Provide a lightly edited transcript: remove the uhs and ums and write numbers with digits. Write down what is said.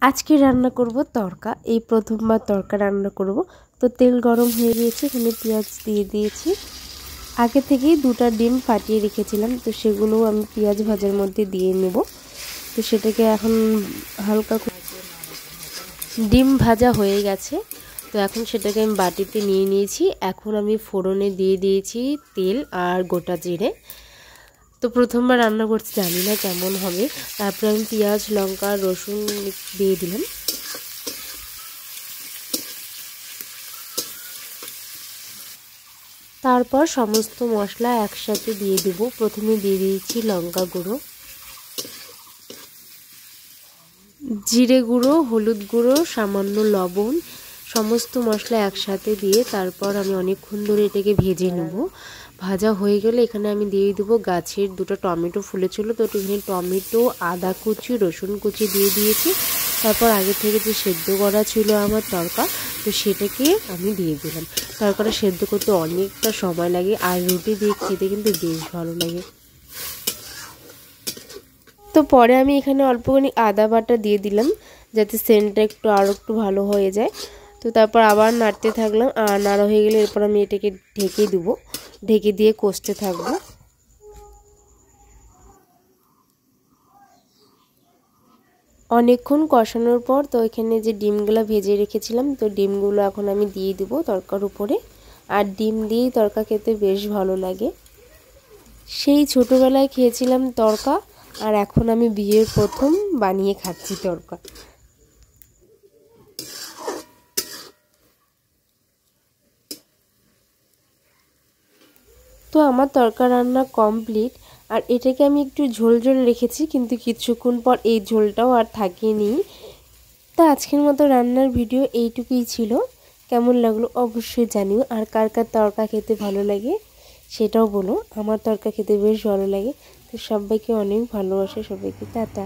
আজকে রান্না করব তরকা। এই প্রথমবার তরকা রান্না করব। তো তেল গরম হয়ে গিয়েছে, এখানে পেঁয়াজ দিয়ে দিয়েছি। আগে থেকেই দুটো ডিম ফাটিয়ে রেখেছিলাম, তো সেগুলো আমি পেঁয়াজ ভাজার মধ্যে দিয়ে নেব। তো সেটাকে এখন হালকা ডিম ভাজা হয়ে গেছে, তো এখন সেটাকে আমি বাটিতে নিয়ে নিয়েছি। এখন আমি ফোড়নে দিয়ে দিয়েছি তেল আর গোটা জিরে। তো প্রথমবার রান্না করছি, জানি না কেমন হবে। তারপরে আমি পেঁয়াজ, লঙ্কা, রসুন দিয়ে দিলাম। তারপর সমস্ত মশলা একসাথে দিয়ে দেব। প্রথমে দিয়ে দিয়েছি লঙ্কা গুঁড়ো, জিরে গুঁড়ো, হলুদ গুঁড়ো, সামান্য লবণ, সমস্ত মশলা একসাথে দিয়ে তারপর আমি অনেকক্ষণ ধরে এটাকে ভেজে নেব। ভাজা হয়ে গেলে এখানে আমি দিয়ে দেবো গাছের দুটো টমেটো ফুলেছিল, তো এখানে টমেটো, আদা কুচি, রসুন কুচি দিয়ে দিয়েছি। তারপর আগে থেকে যে সেদ্ধ করা ছিল আমার তরকা, তো সেটাকে আমি দিয়ে দিলাম। তরকাটা সেদ্ধ করতে অনেকটা সময় লাগে, আর রুটি দিয়ে খেতে কিন্তু বেশ ভালো লাগে। তো পরে আমি এখানে অল্পখানি আদা বাটা দিয়ে দিলাম, যাতে সেন্টটা আরও একটু ভালো হয়ে যায়। তো তারপর আবার নাড়তে থাকলাম, আর নাড়া হয়ে গেলে এরপর আমি এটাকে ঢেকে দেবো। ঢেকে দিয়ে কষতে থাকবো। অনেকক্ষণ কষানোর পর তো এখানে যে ডিমগুলো ভেজে রেখেছিলাম, তো ডিমগুলো এখন আমি দিয়ে দেবো তরকার উপরে। আর ডিম দিয়েই তরকা খেতে বেশ ভালো লাগে। সেই ছোটোবেলায় খেয়েছিলাম তরকা, আর এখন আমি বিয়ের প্রথম বানিয়ে খাচ্ছি তরকা। তো আমার তরকা রান্না কমপ্লিট। আর এটাকে আমি একটু ঝোল ঝোল রেখেছি, কিন্তু কিছুক্ষণ পর এই ঝোলটাও আর থাকেনি। তো আজকের মতো রান্নার ভিডিও এইটুকুই ছিল। কেমন লাগলো অবশ্যই জানিও। আর কার কার তরকা খেতে ভালো লাগে সেটাও বলো। আমার তরকা খেতে বেশ ভালো লাগে। তো সবাইকে অনেক ভালোবাসে, সবাইকে টাটা।